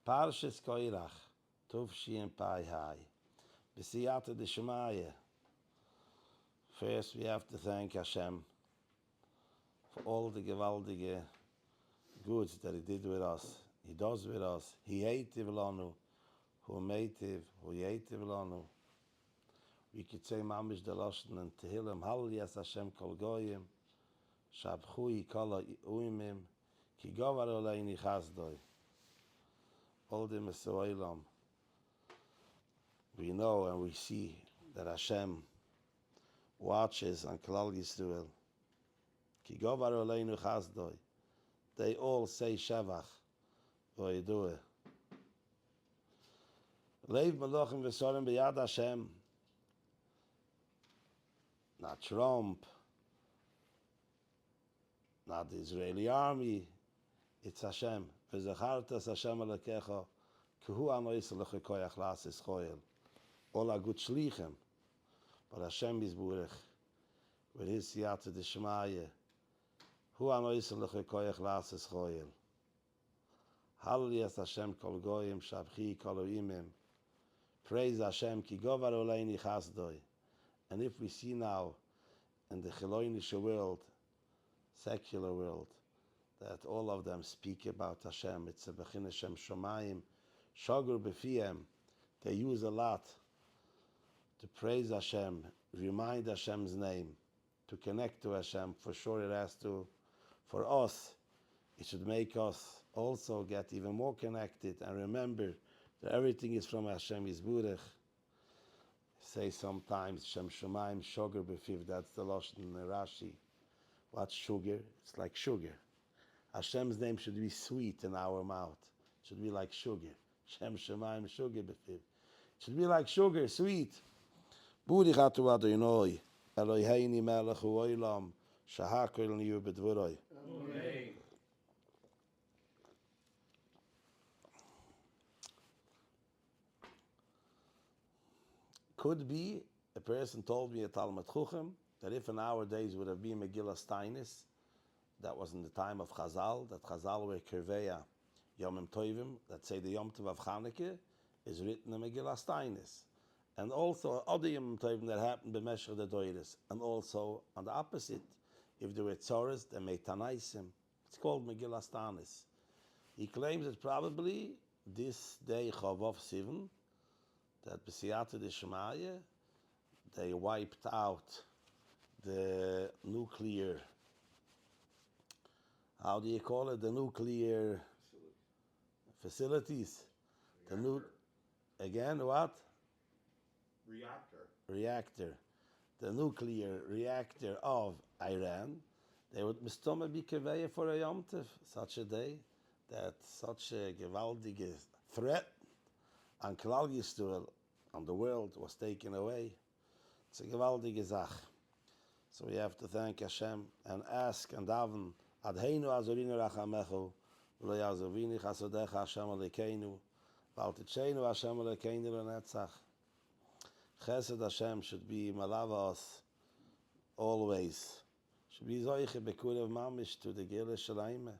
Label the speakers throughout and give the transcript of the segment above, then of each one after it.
Speaker 1: Parshat Korach, Tov Shin Pai Hai. B'siyata d'Shemaya. First, we have to thank Hashem for all the gewaldige goods that He did with us. He does with us. He hativ lanu, hu meitiv, hu yetiv lanu. We could say mamish the lashon and tehillim, Hallelujah Hashem kol goyim, shabchui kol uimim, ki govar oleini chazdoi. All the Mesoilam, we know and we see that Hashem watches on Klal Yisrael. Ki govar oleinu chazdoi. They all say Shevach, Voidue. Leiv Melochim v'Sorim b'Yad Hashem. Not Trump, not the Israeli army. It's Hashem. V'Zachartas Hashem Elokecha, K'hu Anois Lecha Koach Lasis Choyel. All are good shlichem, but Hashem is Burech with His Siyata D'Shemaya. Hu Anois Lecha Koach Lasis Choyel. Hallelujah Hashem Kol Goyim Shabchi Kol Uimim. Praise Hashem Ki Govar Oleini Chasdoi. And if we see now in the Chilonische world, secular world, that all of them speak about Hashem, it's a Bechin Hashem Shomayim, Shogur B'fiyem, they use a lot to praise Hashem, remind Hashem's name, to connect to Hashem. For sure it has to, for us, it should make us also get even more connected and remember that everything is from Hashem Yisburech. Say sometimes Shem Shomayim Shogur B'fiv, that's the Lashon in Rashi. What's sugar? It's like sugar. Hashem's name should be sweet in our mouth. It should be like sugar. Shem Shomayim Sugar B'fiv. It should be like sugar, sweet. Burich atu Adonai, Eloheini melech u'olam, shahakol niyu b'dvoroi. Amen. Could be, a person told me at Talmud Chuchem, that if in our days would have been Megillah Steinis, that was in the time of Chazal, that Chazal were Kerveya Yomim Tovim, that say the Yom Tov of Chanukah is written in Megillah Steinis. And also other Yom Tovim that happened b'meshach the Doiris. And also on the opposite, if there were Tzoras, they made Tanaisim. It's called Megillah Steinis. He claims that probably this day Chavov Sivan, that B'siyata D'Shemaya, they wiped out the nuclear, how do you call it? The nuclear facilities. Again, what? Reactor. The nuclear reactor of Iran. They would mistoma be keveya for a Yom Tov, such a day, that such a gewaldige threat on Klal Yisrael, on the world, was taken away. It's a gewaldige Zach. So we have to thank Hashem and ask and daven, Adheinu azorinu rachamechu, v'lo yazovini chasodecha Hashem alekeinu, v'al titcheinu Hashem alekeinu l'netzach. Chesed Hashem should be malava us always. Should be zoiche bekurev mamish to the Gile Shalaime.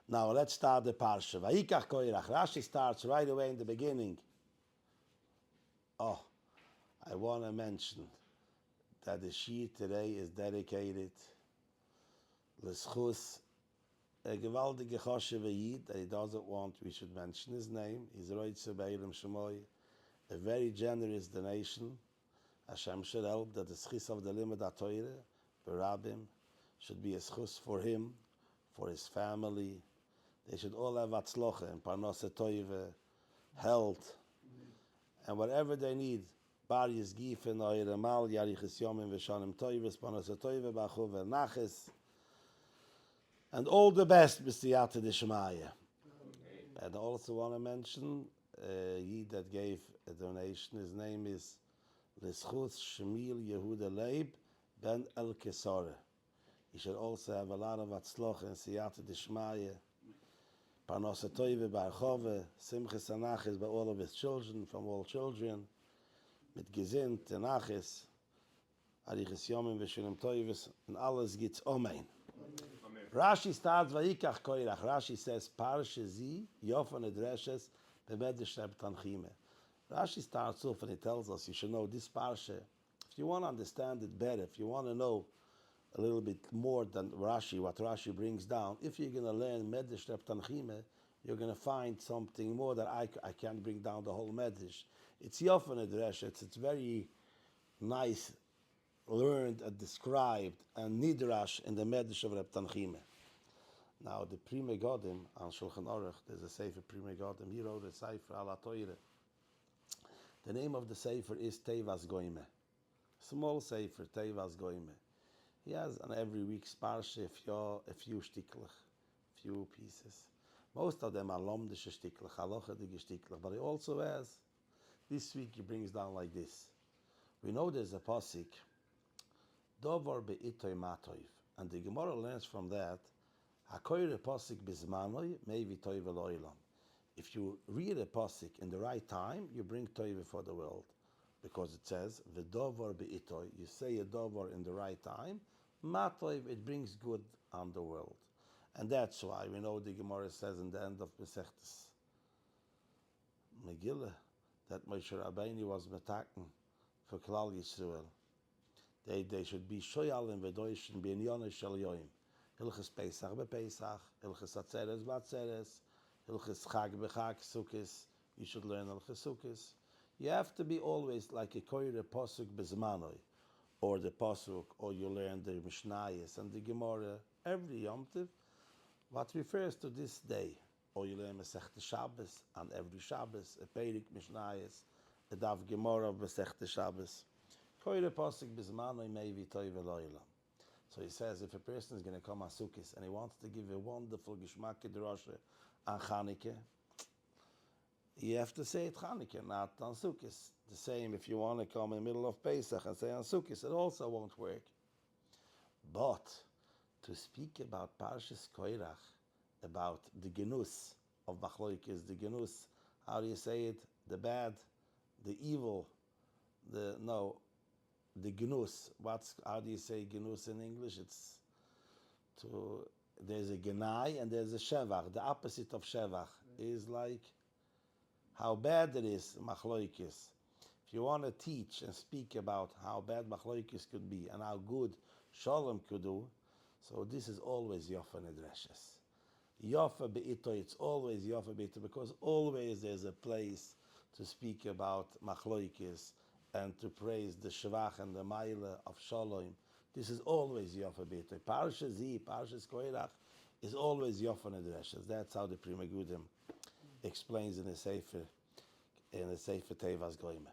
Speaker 1: Now let's start the Parsha. Vayikach Korach. Rashi starts right away in the beginning. Oh, I want to mention that the sheet today is dedicated l'schus a gewaldige choshev yid that he doesn't want we should mention his name. He's roitze beilim shemoy, a very generous donation. Hashem should help that the schus of the limud HaTorah, Barabim, should be a schus for him, for his family. They should all have atzlocha and parnasa toive, health, and whatever they need. Bar yizgifen oire mal yarichis yomim v'shanim toives parnasa toive b'achuv v'naches, and all the best b'siyata d'shemaya. And I also want to mention he that gave a donation. His name is L'schus Shemil Yehuda Leib Ben El Kesore. He should also have a lot of atzlocha and siyata d'shemaya. Parnasa toive b'archove, simches anaches by all of his children, from all children, mit gesinnt anaches, arichis yomim v'shunim toives, and alles gits Amen. Rashi starts Vayikach Korach. Rashi says Parsha Zi Yofan Edreshes Bemedrash Reb Tanchime. Rashi starts off and he tells us you should know this Parsha. If you want to understand it better, if you want to know a little bit more than Rashi, what Rashi brings down, if you're going to learn Medrash Reb Tanchime, you're going to find something more that I can't bring down the whole Medrash. It's Yofan Edreshes. It's very nice, learned and described and nidrash in the Medrash of Reb Tanchime. Now the Pri Megadim on Shulchan Aruch, there's a Sefer Pri Megadim. He wrote a Sefer Ala Toire. The name of the Sefer is Tevas Goime. Small Sefer, Tevas Goime. He has on every week's Parsha a few shtiklach, few pieces. Most of them are lomdische shtiklach, halachadige shtiklach, but he also has, this week he brings down like this. We know there's a pasuk, Dovar be'itoy matoiv, and the Gemara learns from that, Hakoyre pasuk bizmanoi mevi toiv eloilam. If you read a pasuk in the right time, you bring toiv for the world, because it says v'dovar be'itoy. You say a dovar in the right time, matoiv, it brings good on the world, and that's why we know the Gemara says in the end of Masechtas Megillah that Moshe Rabbeinu was metaken for Klal Yisrael. They should be shoyalim v'doishin b'inyanei shel yoyim. Hilchas Pesach bePesach, Hilchas Atzeres b'Atzeres, Hilchas Chag b'Chag Sukkos. You should learn Hilchas Sukkos. You have to be always like a koyre pasuk bezmanoi, or the pasuk, or you learn the Mishnayos and the Gemara every Yom Tov, what refers to this day. Or you learn Masechta Shabbos, and every Shabbos a Perik Mishnayos, a Daf Gemara of Masechta Shabbos. Koyre pasuk bezmanoi mevi toiv eloilam. So he says, if a person is going to come on Sukkot and he wants to give a wonderful Gishmak Drasha on Chanukah, you have to say it Chanukah, not on Sukkot. The same if you want to come in the middle of Pesach and say on Sukkot, it also won't work. But to speak about Parshas Korach, about the Genus of Machloikis, the Genus, how do you say it? The bad, the evil, the Genus. How do you say Genus in English? There's a Genai and there's a Shevach. The opposite of Shevach is like how bad it is, Machloikis. If you want to teach and speak about how bad Machloikis could be and how good Shalom could do, so this is always Yofa Nedreshes. Yofa Be'ito, it's always Yofa Be'ito, because always there's a place to speak about Machloikis and to praise the Shevach and the Maila of Shalom. This is always Yofa Be'ito. Parsha Zi, Parshas Korach, is always Yofa Nedreshes. That's how the Pri Megadim explains in the Sefer Tevas Goime.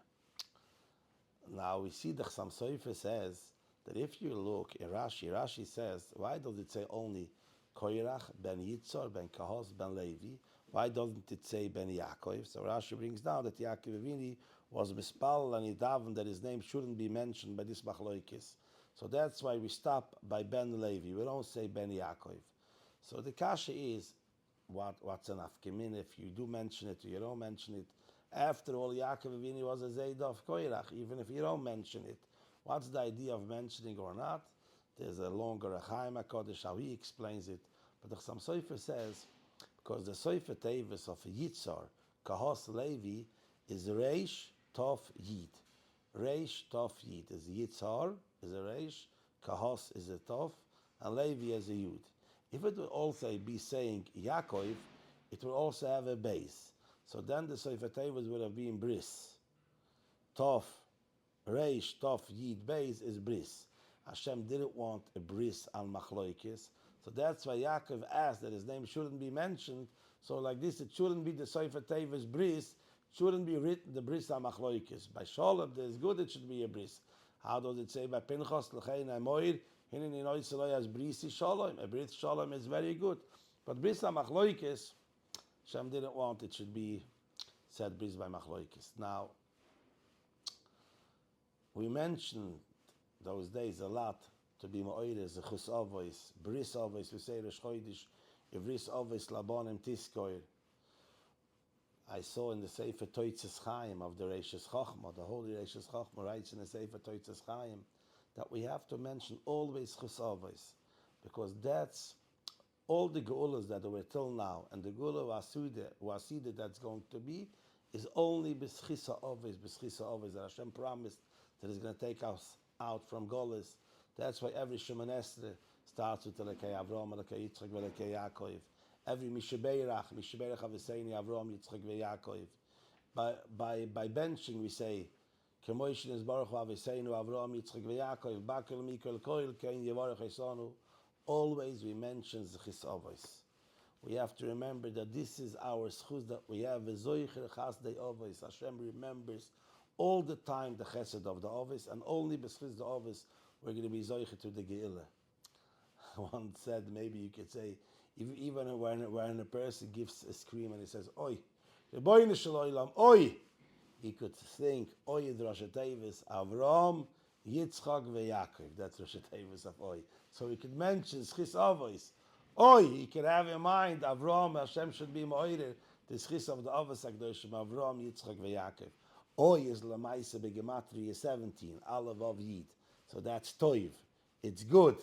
Speaker 1: Now we see the Chassam Sofer says that if you look in Rashi says, why does it say only Korach ben Yitzhar ben Kahos ben Levi? Why doesn't it say ben Yaakov? So Rashi brings down that Yaakov Avini was mispal and he davened that his name shouldn't be mentioned by this machloikis. So that's why we stop by ben Levi. We don't say ben Yaakov. So the kasha is, what's enough? If you do mention it or you don't mention it, after all, Yaakov Avini was a Zayda of Korach, even if you don't mention it. What's the idea of mentioning or not? There's a longer Chaim HaKodesh, how he explains it. But the Chassam Sofer says, because the Sofer Tevis of Yitzhar, Kahos Levi, is Reish Tov Yid. Reish Tov Yid is Yitzhar, is a Reish, Kahos is a Tov, and Levi is a Yud. If it would also be saying Yaakov, it would also have a base. So then the Sofer Tevis would have been Bris. Tov, Reish Tov Yid base is Bris. Hashem didn't want a bris on Machloikis, so that's why Yaakov asked that his name shouldn't be mentioned. So like this, it shouldn't be the Sofer Tevis bris, shouldn't be written the bris on Machloikis. By Sholem, there's good, it should be a bris. How does it say by Pinchas L'chein Amoir, Hinin in Oiseloi as brisi Sholem? A bris Sholem is very good, but bris on Machloikis, Hashem didn't want it should be said bris by Machloikis. Now, we mentioned those days a lot to be ma'oires, the chus avos, bris avos, we say Rosh Chodesh, Ivris avos labonim tiskoir. I saw in the Sefer Toitzes Chaim of the Reishis Chochma, the holy Reishis Chochma writes in the Sefer Toitzes Chaim that we have to mention always chus avos, because that's all the geulas that were till now, and the geula wasida that's going to be, is only b'schisa ovis, that Hashem promised that He's going to take us out from Golis. That's why every Shemoneh Esrei starts with Elekei Avram, Elekei Yitzchak, Elekei Yaakov. Every Mishabeirach Aviseini Avram, Yitzchak, Yaakov. By benching we say, Kemoishin is Baruch Aviseinu Avram, Yitzchak, Yaakov, Bakel Mikol Koil, Kein Yevarach Esanu. Always we mention Zechis Avos. We have to remember that this is our schus that we have. V'zoicher chasdei Avos. Hashem remembers all the time the chesed of the Avos, and only b'schus the Avos we're going to be zoicher to the Ge'ilah. One said, maybe you could say, even when a person gives a scream and he says, Oi, Rebbeinu shel olam, Oi, he could think, Oi is Rosh Tevis, Avram, Yitzchak, veYaakov. That's Rosh Tevis of Oi. So he could mention Schis Avos. Oi, he can have in mind, Avram, Hashem should be Moirer, the Schis of the Avos HaKadoshim, Avram, Yitzchak, veYaakov. Oi is Lamaisa Begematria 17, Aleph of Yid. So that's Toiv. It's good.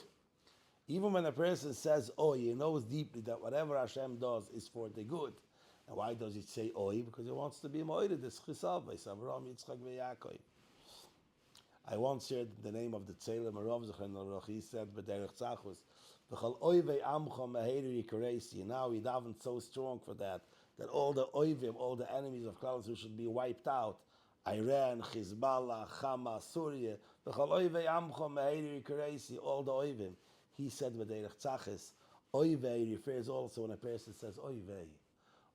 Speaker 1: Even when a person says Oi, he knows deeply that whatever Hashem does is for the good. And why does it say Oi? Because he wants to be Moirer, the Schis Avos, Avram, Yitzchak, veYaakov. I once heard the name of the Tzelem Arav Zechan. He said, "B'derech tzachus, v'chol oivei amcha meheri yikaresi." Now he davened so strong for that all the oivim, all the enemies of Klal Yisrael should be wiped out. Iran, Hezbollah, Hamas, Syria, v'chol oivei amcha meheri yikaresi. All the oivim. He said, "B'derech tzachus." Oivei refers also when a person says oivei,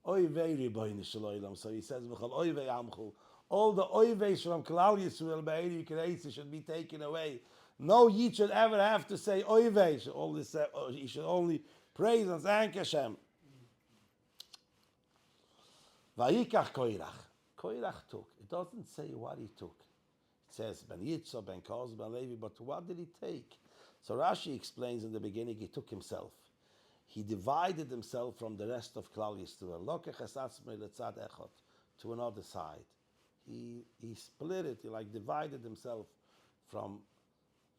Speaker 1: oivei Rebbeinu shel olam. So he says, "V'chol oivei amchu." All the oiveis from Klal Yisrael be'eri kreisi should be taken away. No Yid should ever have to say oiveis. He should only praise and thank Hashem. Vayikach Korach. Korach took. It doesn't say what he took. It says Ben Yitzchak, Ben Koz, Ben Levi, but what did he take? So Rashi explains in the beginning he took himself. He divided himself from the rest of Klal Yisrael. Lokech esatzmei letzad echot, to another side. He split it, he like divided himself from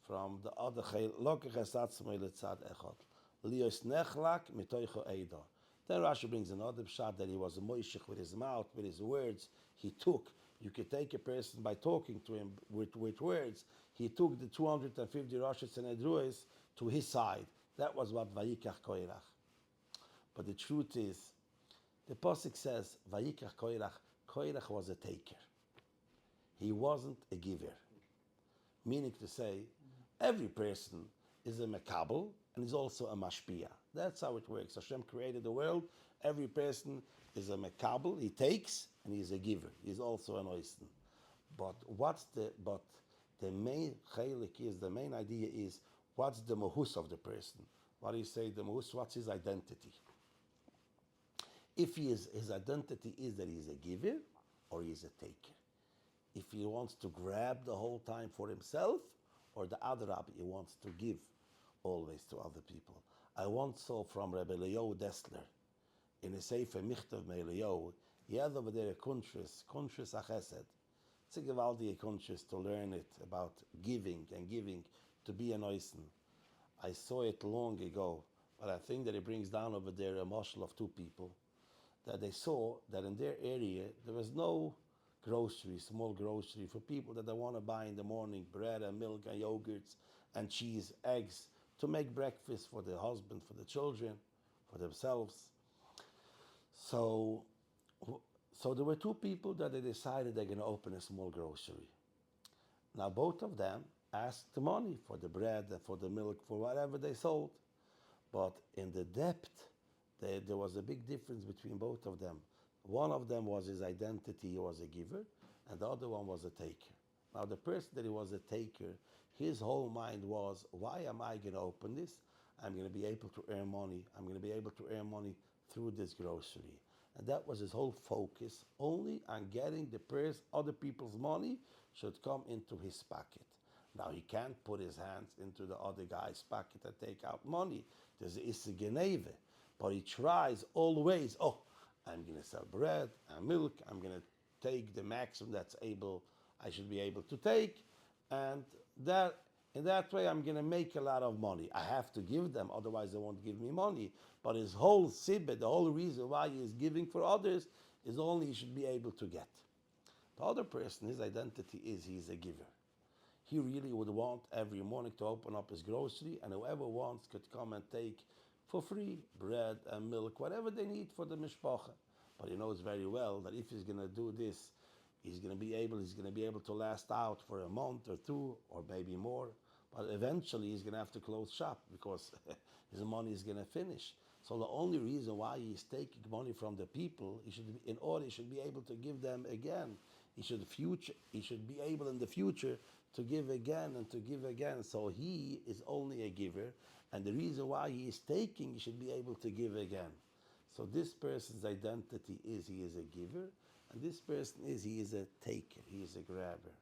Speaker 1: the other chayil. Lokech esatzmei letzad echot. Lios nechlak mitoicho eidah. Then Rashi brings another shot that he was a moishich with his mouth, with his words. He took. You could take a person by talking to him with words. He took the 250 Roshets and Edruis to his side. That was what Vayikach Korach. But the truth is, the Pasuk says, Vayikach Korach, Korach was a taker. He wasn't a giver. Meaning to say, every person is a Mekabel and is also a Mashpia. That's how it works. Hashem created the world. Every person is a Mekabel. He takes and he's a giver. He's also an Oisten. But the main chaylik is, the main idea is, what's the mahus of the person? What do you say the mahus? What's his identity? If his identity is that he's a giver or he's a taker. If he wants to grab the whole time for himself, or the other Rabbi, he wants to give always to other people. I once saw from Rabbi Leo Dessler in a Sefer Michtav Me'Leo, he had over there a Kuntres HaChesed. It's a Gevaldi Kuntres to learn it about giving and giving, to be an Oisen. I saw it long ago, but I think that it brings down over there a marshal of two people, that they saw that in their area there was no grocery, small grocery for people that they want to buy in the morning, bread and milk and yogurts and cheese, eggs, to make breakfast for the husband, for the children, for themselves. So there were two people that they decided they're going to open a small grocery. Now both of them asked the money for the bread and for the milk, for whatever they sold. But in the depth, there was a big difference between both of them. One of them was his identity, he was a giver, and the other one was a taker. Now the person that he was a taker, his whole mind was, why am I going to open this? I'm going to be able to earn money. I'm going to be able to earn money through this grocery. And that was his whole focus, only on getting other people's money should come into his pocket. Now he can't put his hands into the other guy's pocket and take out money. There's a geneve. But he tries always, I'm going to sell bread and milk. I'm going to take the maximum I should be able to take. And that In that way, I'm going to make a lot of money. I have to give them, otherwise they won't give me money. But his whole sibbe, the whole reason why he is giving for others, is only he should be able to get. The other person, his identity is he is a giver. He really would want every morning to open up his grocery, and whoever wants could come and take for free bread and milk, whatever they need for the mishpacha. But he knows very well that if he's going to do this, he's going to be able to last out for a month or two or maybe more. But eventually he's going to have to close shop because his money is going to finish. So the only reason why he's taking money from the people, he should be able to give them again. He should be able in the future to give again and to give again. So he is only a giver, and the reason why he is taking, he should be able to give again. So this person's identity is he is a giver, and this person is he is a taker, he is a grabber.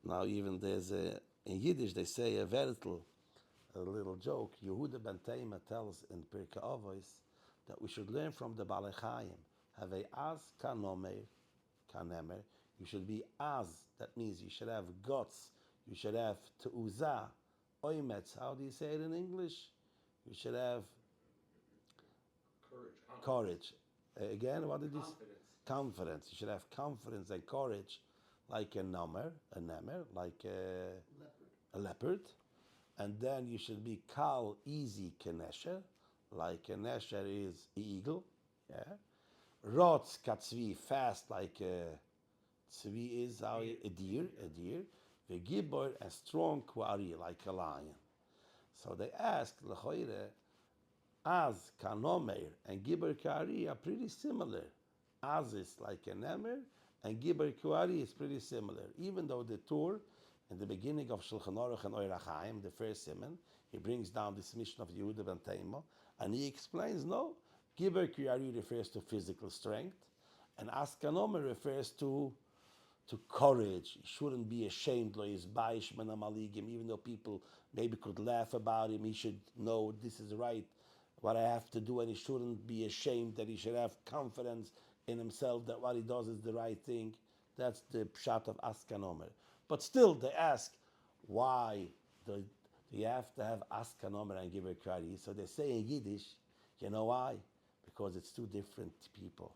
Speaker 1: Now even in Yiddish they say a little joke. Yehuda ben Tema tells in Pirkei Avos that we should learn from the Balei Chaim. Have a az kanomer, kanemer. You should be az. That means you should have guts. You should have te'uzah, oimetz. How do you say it in English? You should have courage. Again, what did you say? Confidence. You should have confidence and courage, like a nemer, like a leopard. And then you should be kal, easy, kenesher, like a nesher is eagle. Yeah. Rotz katzvi, fast, like a tzvi is a deer. V'gibor, and strong kwari, like a lion. So they ask lechoire, az kanomer and gibor kwari are pretty similar. Az is like a nemer, and gibor kwari is pretty similar. Even though the Tur, in the beginning of Shulchan Aruch and Oirach Chaim, the first Siman, he brings down this mission of Yehuda ben Tema, and he explains, no, Giber Kiyari refers to physical strength, and Askanomer refers to courage. He shouldn't be ashamed, even though people maybe could laugh about him, he should know this is right, what I have to do, and he shouldn't be ashamed, that he should have confidence in himself that what he does is the right thing. That's the pshat of Askanomer. But still, they ask, why do you have to have Askanomer and Giber Kari? So they say in Yiddish, you know why? Because it's two different people.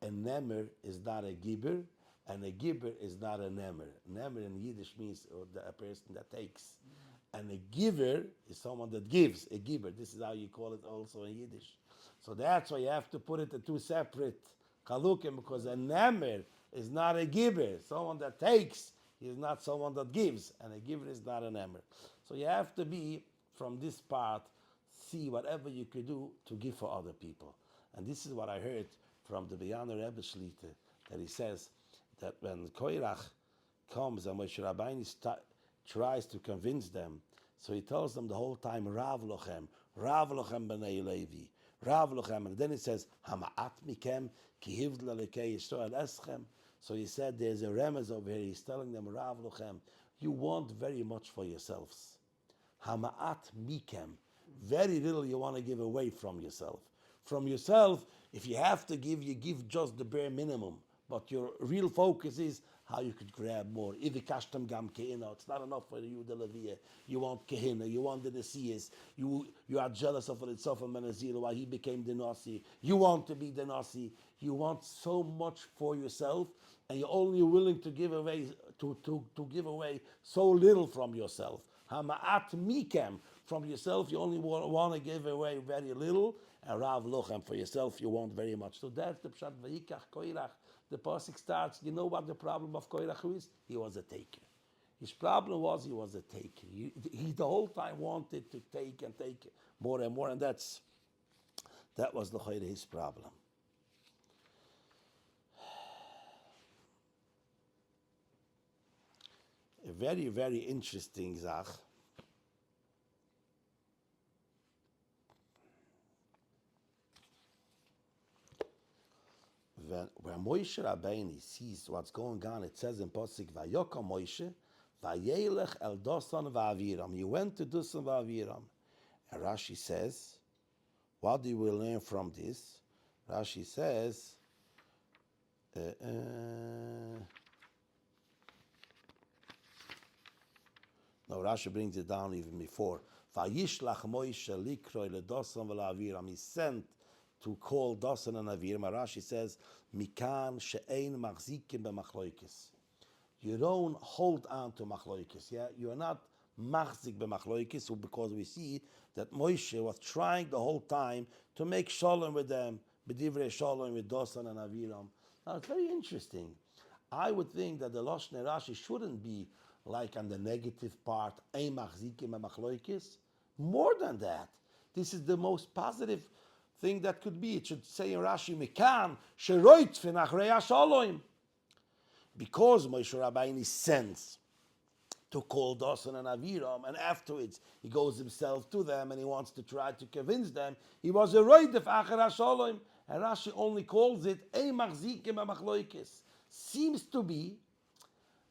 Speaker 1: A Nemer is not a Giber, and a Giber is not a Nemer. Nemer in Yiddish means a person that takes. And a giver is someone that gives, a giver. This is how you call it also in Yiddish. So that's why you have to put it in two separate chalukim, because a Nemer is not a giver. Someone that takes is not someone that gives, and a giver is not an emer. So you have to be, from this part, see whatever you could do to give for other people. And this is what I heard from the Beyaner Rebbe Shlita, that he says that when Korach comes and Moshe Rabbeinu tries to convince them, so he tells them the whole time, Rav Lochem b'nei Levi, Rav Lochem, and then he says, Hama'at mikem ki hivdla lekei Yisrael eschem. So he said, there's a remez over here. He's telling them, Rav Lochem, you want very much for yourselves. Hama'at mikem, very little you want to give away from yourself. From yourself, if you have to give, you give just the bare minimum. But your real focus is how you could grab more. Ivikashtam gam kehina. It's not enough for you, the Levia. You want kehina. You want the Nesias. You are jealous of Ritzofa Menazir, why he became the Nasi. You want to be the Nasi. You want so much for yourself, and you're only willing to give away to give away so little from yourself. Hama'at mikem. From yourself, you only want to give away very little, and Rav Lochem, for yourself, you want very much. So that's the Pshat Vayikach Korach. The pasuk starts, you know what the problem of Korach is? He was a taker. His problem was he was a taker. He the whole time wanted to take and take more and more, and that was his problem. A very, very interesting zach. When Moshe Rabbeinu sees what's going on, it says in Pasuk, Vayokam Moshe, Vayelech el Dosan va'aviram. He went to Dosan va'aviram. And Rashi says, what do we learn from this? Rashi says, Now Rashi brings it down even before. Vayishlach Moshe likroi ledosan v'la'aviram. He sent to call Dosan and Aviram. Rashi says, Mikan she'ein machzikim b'machloikis. You don't hold on to machloikis. Yeah, you are not machzik b'machloikis, because we see that Moshe was trying the whole time to make shalom with them, b'divrei shalom with Dosan and Aviram. Now it's very interesting. I would think that the Lashon Rashi shouldn't be like on the negative part, ein machzikim b'machloikis. More than that, this is the most positive thing that could be. It should say in Rashi, Mikan sheroit v'nachrei hashalom. Because Moshe Rabbeinu sends to call Dosan and Aviram, and afterwards he goes himself to them and he wants to try to convince them, he was a roidef acher hashalom, and Rashi only calls it ein machzikim b'machloikis. Seems to be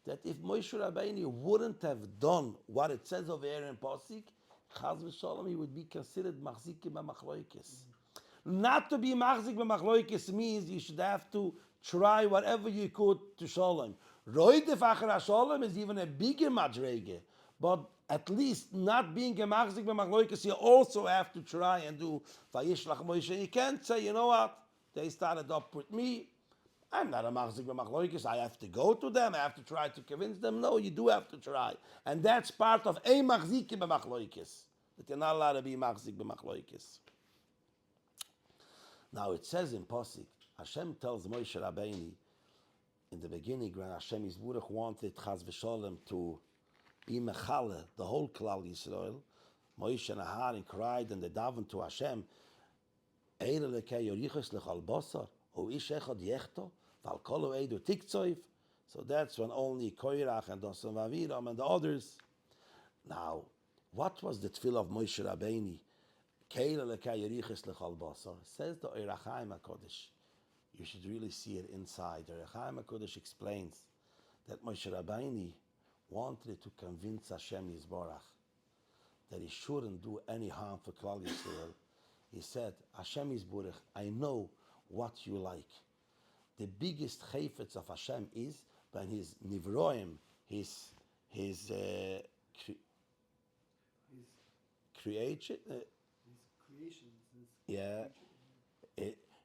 Speaker 1: that if Moshe Rabbeinu wouldn't have done what it says over here in Pasuk, Chaz v'shalom, he would be considered machzikim b'machloikis. Not to be machzik b'machloikis means you should have to try whatever you could to shalom. Roidef acher shalom is even a bigger madrege, but at least not being a machzik b'machloikis, you also have to try and do vayishlach Moshe. You can't say, you know what, they started up with me, I'm not a machzik b'machloikis, I have to go to them, I have to try to convince them. No, you do have to try. And that's part of a machzik b'machloikis, that you're not allowed to be machzik b'machloikis. Now it says in Pasuk, Hashem tells Moshe Rabbeinu in the beginning when Hashem Yisburach wanted Chaz v'Sholem to be mechale the whole Klal Yisrael. Moshe and Aharon cried and they davened to Hashem, Eir lekei yorichos lechal basar, o ish echad yechto, val kol eidu tiktsoif. So that's when only Korach and Dosan v'Aviram and the others. Now, what was the tefillah of Moshe Rabbeinu? Says the Ohr HaChaim HaKodesh. You should really see it inside. The Ohr HaChaim HaKodesh explains that Moshe Rabbeinu wanted to convince Hashem Yisborach that he shouldn't do any harm for Klal Yisrael. He said, Hashem Yisborach, I know what you like. The biggest chayfetz of Hashem is when his nivroim, his creation.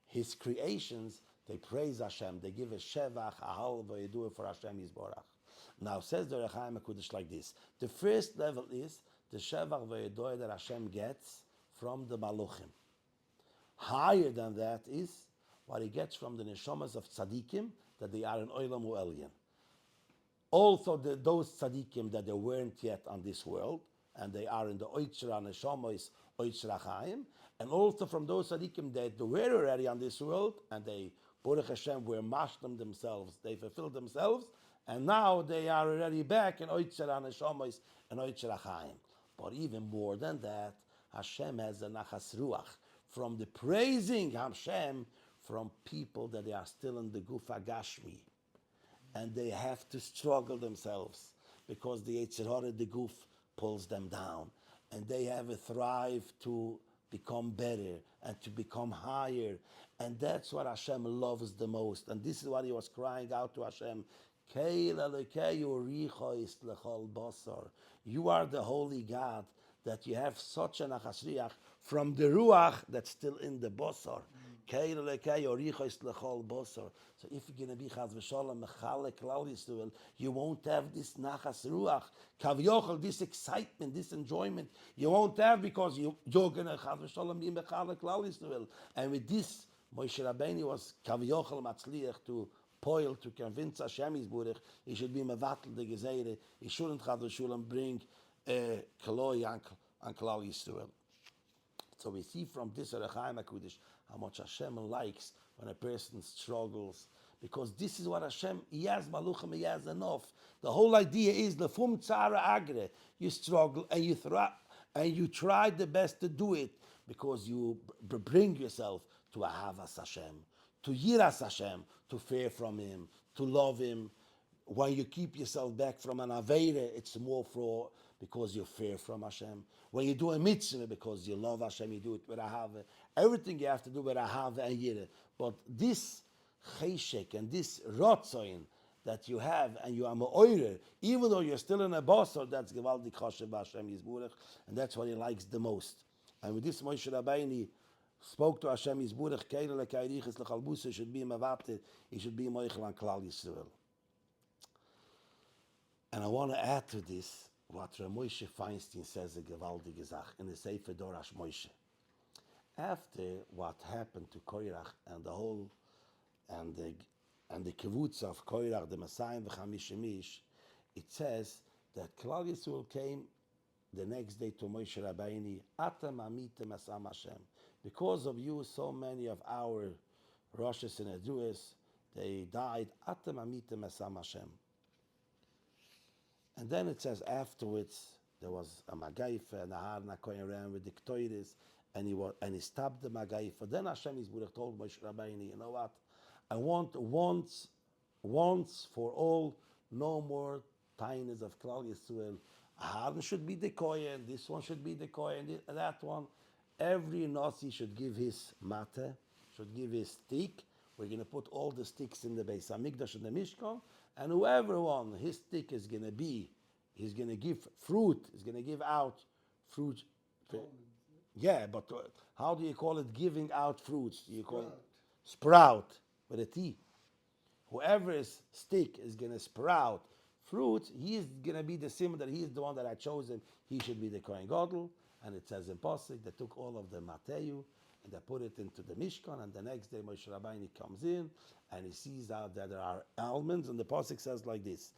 Speaker 1: His creations, they praise Hashem, they give a shevach, a hal, they do it for Hashem Yisborach. Now, says the Ohr HaChaim HaKodesh like this. The first level is the shevach v'yedoy that Hashem gets from the maluchim. Higher than that is what he gets from the neshamas of tzaddikim, that they are in olam u'elyon. Also, those tzaddikim that they weren't yet on this world, and they are in the oitzra neshamas, oitzra chaim, and also from those tzaddikim that they were already on this world, and they, Baruch Hashem, were mashlim themselves, they fulfilled themselves, and now they are already back in oitzra neshamas and oitzra chaim. But even more than that, Hashem has a nachas ruach from the praising Hashem from people that they are still in the guf agashmi, and they have to struggle themselves because the Yetzer Hara, the guf, pulls them down, and they have a thrive to become better and to become higher, and that's what Hashem loves the most. And this is what he was crying out to Hashem. You are the holy God, that you have such an achasriach from the ruach that's still in the basar. So if you're going to be chaz v'shalom mechale klal Yisrael, you won't have this nachas ruach, kavyochel, this excitement, this enjoyment. You won't have, because you're going to chaz v'shalom be mechale klal Yisrael. And with this, Moshe Rabbeinu was kavyochel matzliach to poil, to convince Hashem Yisburach he should be mevatel the gezeire. He shouldn't chaz v'shalom bring kaloi on klal Yisrael. So we see from this Ohr HaChaim HaKodesh how much Hashem likes when a person struggles, because this is what Hashem, he has maluchim, he has enough. The whole idea is lefum tzara agre. You struggle and you try the best to do it, because you bring yourself to ahavas Hashem, to yiras Hashem, to fear from him, to love him. When you keep yourself back from an aveira, it's more for because you fear from Hashem. When you do a mitzvah because you love Hashem, you do it with ahava. Everything you have to do with ahava and yirah. But this cheshek and this rotzoin that you have, and you are me'oirer, even though you're still in a basar, that's Gevaldik Choshev Hashem Yisburech, and that's what he likes the most. And with this, Moshe Rabbeinu spoke to Hashem Yisburech, Keile Lekayriches Lechalbusa, should be Mavater, he should be Moichel and Klal Yisrael. And I want to add to this what Moshe Feinstein says in Gevaldik Zach in the Sefer Dorash Moshe. After what happened to Korach and the whole and the kibbutz of Korach, the Messiah and the Chamishimish, it says that Klal Yisrael came the next day to Moshe Rabbeinu, Atam amitem asam Hashem. Because of you, so many of our Roshes and Aduas, they died. Atam amitem asam Hashem. And then it says afterwards there was a Magaifa and a Harna going around with the Ktoiris, and he stopped the Magaifa. Then Hashem Yisburech told Moshe Rabbeinu, you know what? I want once for all, no more tainas of Klal Yisrael. Harn should be the Kohen, this one should be the Kohen, that one. Every Nazi should give his mate, should give his stick. We're going to put all the sticks in the Beis Hamikdash and the Mishkan, and whoever won, his stick is going to be, he's going to give fruit, he's going to give out fruit. Yeah, but how do you call it giving out fruits? Do you call it sprout with a T? Whoever's stick is going to sprout fruit, he is going to be the symbol that he is the one that I chosen. He should be the Kohen Gadol. And it says in Pasuk, they took all of the Mateu and they put it into the Mishkan. And the next day Moshe Rabbeinu comes in and he sees out that there are almonds. And the Pasuk says like this: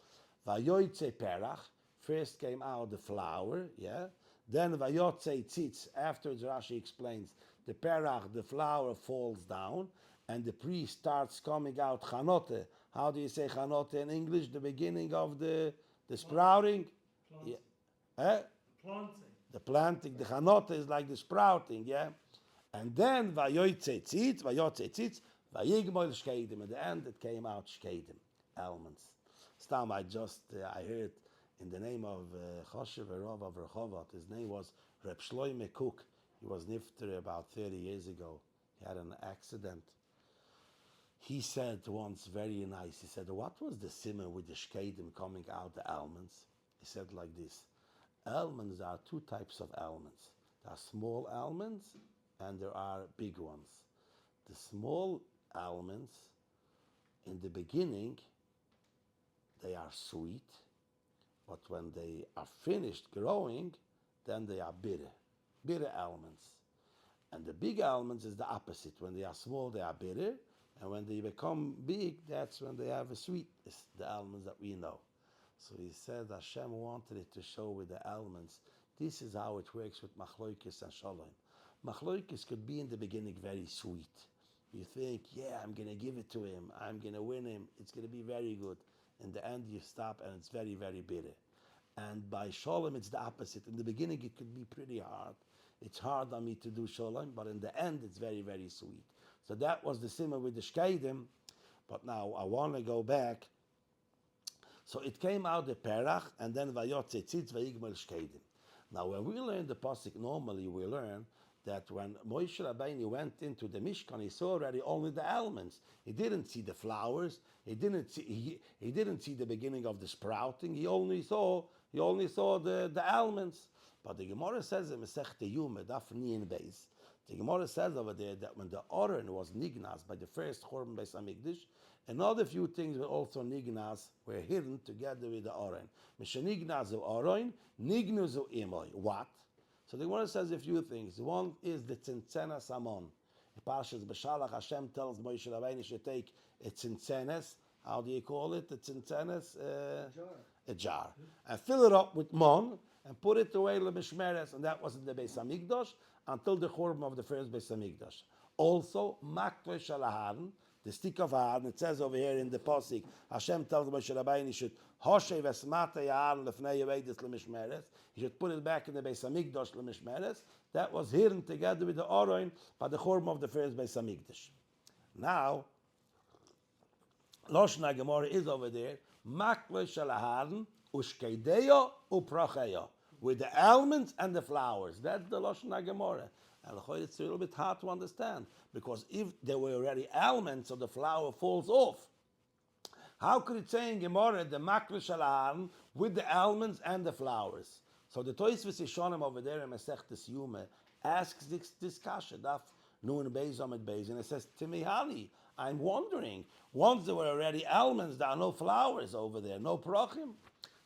Speaker 1: Vayoytze perach. First came out the flower, yeah. Then vayotze tzitz. Afterwards, Rashi explains the perach, the flower falls down, and the priest starts coming out chanote. How do you say chanote in English? The beginning of the sprouting.
Speaker 2: Planting.
Speaker 1: Yeah.
Speaker 2: Planting.
Speaker 1: The planting, the chanote is like the sprouting, yeah. And then vayotze tzitz, vayigmol shkeidim. At the end, it came out shkeidim, almonds. Stam, I heard in the name of Choshev Rav of Rehovot. His name was Reb Shloime Cook. He was nifter about 30 years ago. He had an accident. He said once, very nice, he said, what was the simmer with the shkeidim coming out, the almonds? He said like this: almonds are two types of almonds. There are small almonds and there are big ones. The small almonds, in the beginning, they are sweet, but when they are finished growing, then they are bitter almonds. And the big almonds is the opposite. When they are small, they are bitter, and when they become big, that's when they have a sweetness, the almonds that we know. So he said Hashem wanted it to show with the almonds. This is how it works with machloikis and shalom. Machloikis could be in the beginning very sweet. You think, yeah, I'm going to give it to him. I'm going to win him. It's going to be very good. In the end, you stop and it's very, very bitter. And by shalom, it's the opposite. In the beginning, it could be pretty hard. It's hard on me to do shalom, but in the end, it's very, very sweet. So that was the simmer with the shkeidim. But now I want to go back. So it came out the perach, and then vayotze tzitz vayigmel shkeidim. Now when we learn the pasuk, normally we learn that when Moshe Rabbeinu went into the Mishkan, he saw already only the almonds. He didn't see the flowers. He didn't see the beginning of the sprouting. He only saw the almonds. But the Gemara says in Masechta Yuma, Daf Niyin Beis, the Gemara says over there that when the Aron was nignas by the first Chorban Beis Hamikdash, another few things were also nignas, were hidden together with the Aron. Mishenignazu Aron, nignuzu imoy. What? So the Gemara says a few things. One is the Tzintzenes Amon. In Parshas Beshalach, Hashem tells Moshe Rabbeinu should take a Tzintzenes. How do you call it? The Tzintzenes? A jar. And fill it up with mon and put it away LeMishmeres. And that was in the Beis Hamikdash until the Churban of the first Beis Hamikdash. Also, Maktoy Shalahan, the stick of Aaron. It says over here in the Pasuk, Hashem tells Moshe Rabbeinu should Hoshe Vesmata Aaron Lefnei Yevedis LeMishmeres. He should put it back in the Beis Hamikdash LeMishmeres. That was hidden together with the Aron by the Churban of the first Beis Hamikdash. Now, Loshna Gemara is over there. Makle Shalahan Ushkeideyo Upracheyo, with the almonds and the flowers. That's the Loshna Gemara. And it's a little bit hard to understand, because if there were already almonds, so the flower falls off. How could it say in Gemara the makra shalahan with the almonds and the flowers? So the Tosfos Yishonim over there in Masechtas Yuma asks this kasha, Daf Nun Beis Amid Beis, and it says, Timihali, I'm wondering, once there were already almonds, there are no flowers over there, no prochim.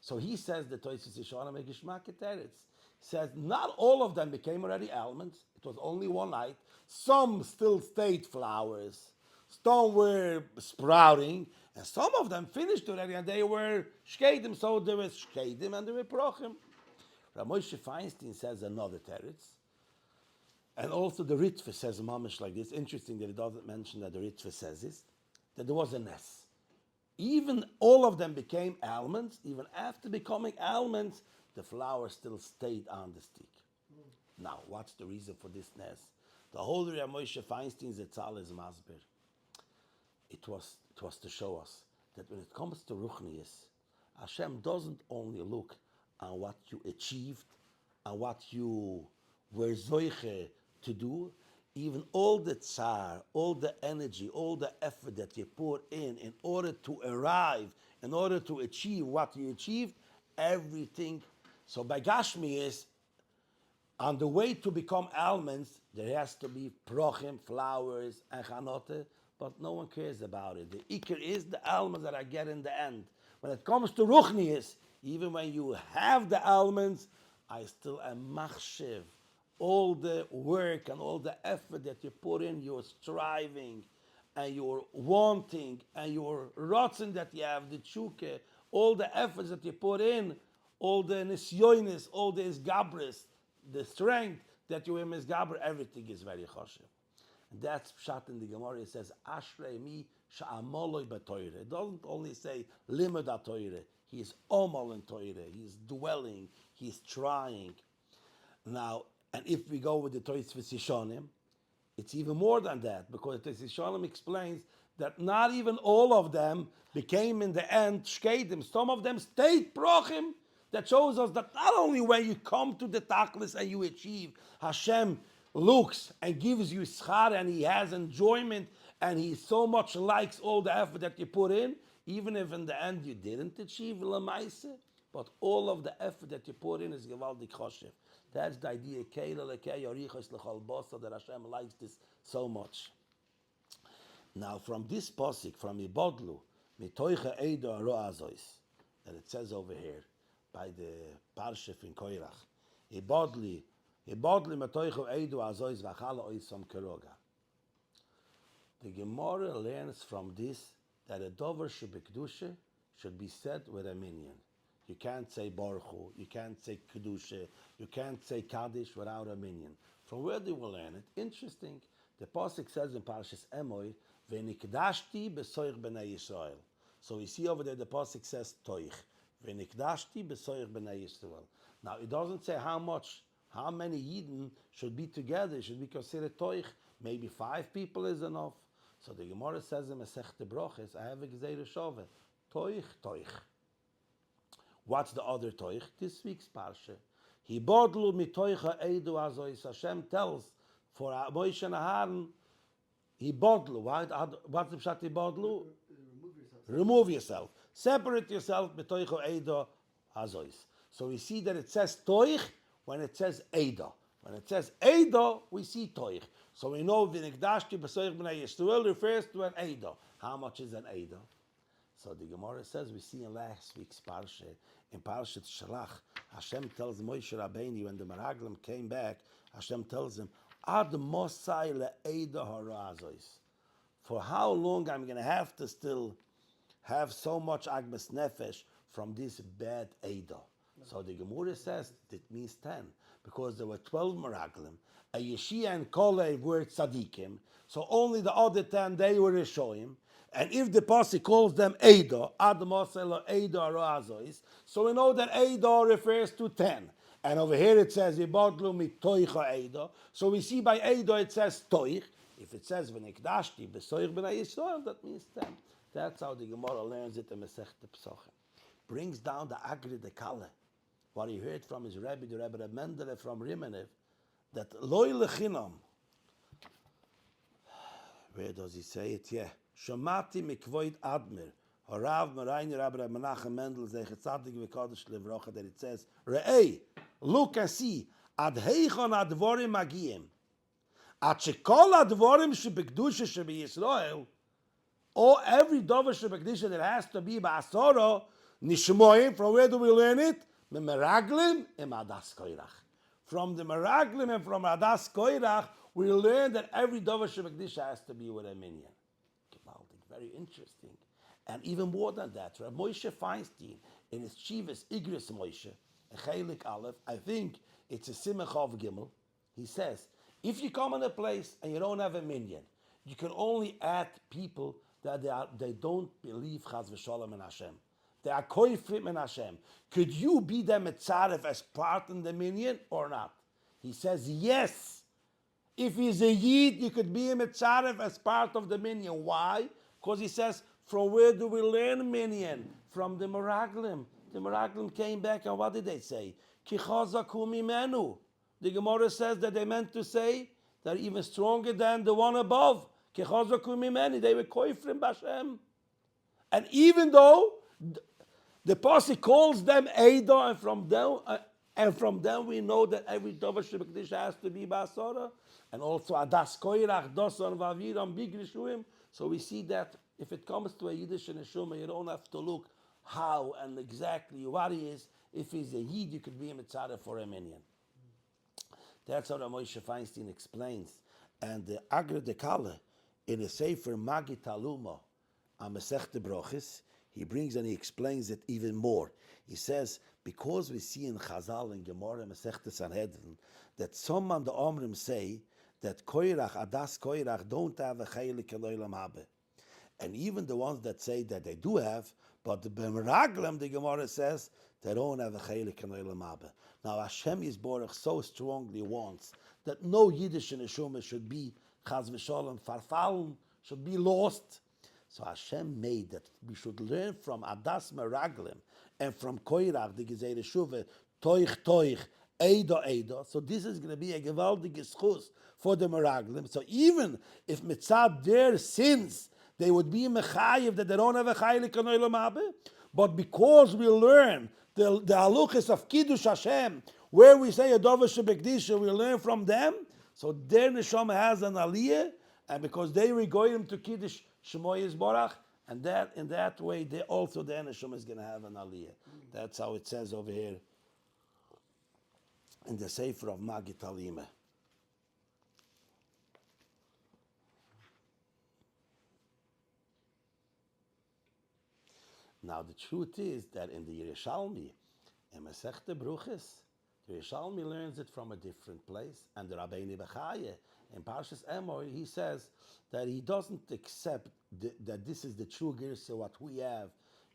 Speaker 1: So he says the Tosfos Yishonim Gishmak Teretz. Says not all of them became already almonds. It was only one night. Some still stayed flowers. Some were sprouting, and some of them finished already, and they were shkedim. So there was shkedim and there were prochim. Rav Moshe Feinstein says another teretz, and also the Ritva says mamish like this. Interesting that it doesn't mention that the Ritva says this, that there was a ness. Even all of them became almonds. Even after becoming almonds, the flower still stayed on the stick. Now, what's the reason for this ness? The whole Rav Moshe Feinstein's Etzal is masber. It was to show us that when it comes to Ruchnius, Hashem doesn't only look on what you achieved and what you were zoiche to do, even all the tsar, all the energy, all the effort that you put in order to arrive, in order to achieve what you achieved, everything. So by Gashmius, on the way to become almonds, there has to be prochim, flowers, and chanote, but no one cares about it. The ikr is the almonds that I get in the end. When it comes to Ruchnius, even when you have the almonds, I still am machshev. All the work and all the effort that you put in, you're striving, and you're wanting, and you're rotzen that you have, the tshuke, all the efforts that you put in, all the nisyonis, all the isgabris, the strength that you have misgaber, everything is very choshev. And that's pshat in the Gemara. It says, Ashrei mi sha'amoloi b'toire. It doesn't only say limud ha'toire. He is omol in toire. He is dwelling. He is trying. Now, and if we go with the Tosfos Yishonim, it's even more than that, because the Tosfos Yishonim explains that not even all of them became in the end shkedim. Some of them stayed prochim. That shows us that not only when you come to the tachlis and you achieve, Hashem looks and gives you schar and he has enjoyment and he so much likes all the effort that you put in, even if in the end you didn't achieve lemaise, but all of the effort that you put in is gewaldik choshev. That's the idea, that Hashem likes this so much. Now from this pasuk, from Ibodlu, mitoicha eido aro azois, that it says over here, by the Parsha in Korach, Ibodli matoichu eidu azois v'chala oisam keroga. The Gemara learns from this that a dover shebekdusha should be said with a minyan. You can't say Baruch Hu, you can't say kedusha, you can't say Kaddish without a minyan. From where do we learn it? Interesting. The pasuk says in Parshas Emoy, "V'nikdashti b'soich b'nei Yisrael." So we see over there the pasuk says toich. V'nikdashti b'soich b'nei Yisrael. Now it doesn't say how many Yidden should be together. It should be considered toich. Maybe 5 people is enough. So the Gemara says in Masechta Broches, I have a Zera Shimshon, toich. What's the other toich? This week's Parsha. Hibodlu mitoicha eidu azois. Hashem tells for Moshe and Aaron, Hibodlu. What's the pshat Hibodlu? Remove yourself. Separate yourself. Mitoicha eidu azois. So we see that it says toich when it says eido. When it says eido, we see toich. So we know v'nikdashti b'soich b'nei Yisrael refers to an eido. How much is an eido? So the Gemara says, we see in last week's Parsha, in Parshat Shalach, Hashem tells Moshe Rabbeinu, when the Meraglim came back, Hashem tells him, Ad Mosai le'eda harazois. For how long I'm going to have to still have so much Agmas Nefesh from this bad Eidah? So the Gemara says it means 10, because there were 12 Meraglim, a Yeshia and Kolev were Tzadikim, so only the other 10, they were Rishoim. And if the Pasuk calls them Eidah, Ad Mosel Eidah Roazois, so we know that Eidah refers to 10. And over here it says Ibodlu mitoicha Eidah. So we see by Eidah it says Toich. If it says V'nikdashti b'soich b'nei Yisrael, that means 10. That's how the Gemara learns it in Masechta Pesachim. Brings down the Agri de Kale, what he heard from his Rebbe, the Rebbe Mendele from Rimenev, that Loi Lechinam. Where does he say it? Yeah. Shomati mikvoid admir, Harav Marayni Rabbi Menachem Mendel Zecher Tzadik V'Kodesh Levrocha, that it says, Re'ei, look and see, ad heichon advorim magiyim, ad shekol advorim shebekdusha shebiyisrael, or every dover shebekdusha that has to be ba'asoro, nishmoim, from where do we learn it? Memeraglim and Adas Korach. From the Meraglim and from Adas Korach, we learn that every dover shebekdusha has to be with a minyan. Very interesting. And even more than that, Rabbi Moshe Feinstein, in his Chivas Igris Moshe, Chelik Aleph, I think it's a Simach of Gimel, he says, if you come in a place and you don't have a minyan, you can only add people that they don't believe Chaz v'Shalom in Hashem. They are koifrim in Hashem. Could you be them Metzaref as part in the minyan or not? He says, yes. If he's a Yid, you could be a Metzaref as part of the minyan. Why? Because he says, from where do we learn minyan? From the Meraglim. The Meraglim came back and what did they say? Ki chazaku mimenu. The Gemara says that they meant to say they're even stronger than the one above. Ki chazaku mimenu. They were koifrim b'Hashem. And even though the Pasuk calls them Eidah, and from them we know that every Dover Shebekdish has to be Basara, and also Adas Koirach, Dosan Vaviram, Big Rishuim. So we see that if it comes to a Yiddish and a Shuma, you don't have to look how and exactly what he is. If he's a Yid, you could be a Mitzvah for a minyan. That's how Moshe Feinstein explains. And the Agra de Kale, in a Sefer Magi Taluma, on Masechta Brochis, he brings and he explains it even more. He says, because we see in Chazal and Gemara Masechta Sanhedrin that some on the Omrim say that Koirach, Adas Koirach, don't have a Chaylik Eloilam Habe. And even the ones that say that they do have, but the B'meraglim, the Gemara says, they don't have a Chaylik Eloilam Habe. Now Hashem Yisborach so strongly wants that no Yiddish in Neshama should be Chaz v'Shalom farfallen, should be lost. So Hashem made that we should learn from Adas Meraglim and from Koirach, the Gezerah Shuve, Toich, Eidah. So this is going to be a gewaltige schus for the Meraglim. So even if mitzad their sins, they would be mechayiv that they don't have a chaylik on Olam Habe. But because we learn the haluchas of Kiddush Hashem, where we say a Dover Shebekdisha, we learn from them. So their neshama has an aliyah, and because they regard him to Kiddush Shemoy Yisborach, and that in that way, they also their neshama is going to have an aliyah. That's how it says over here in the Sefer of Magi Talima. Now the truth is that in the Yerushalmi, in Masechta Bruchis, the Yerushalmi learns it from a different place, and the Rabbeinu Bechaya in Parshas Emor, he says that he doesn't accept that this is the true Girsa, what we have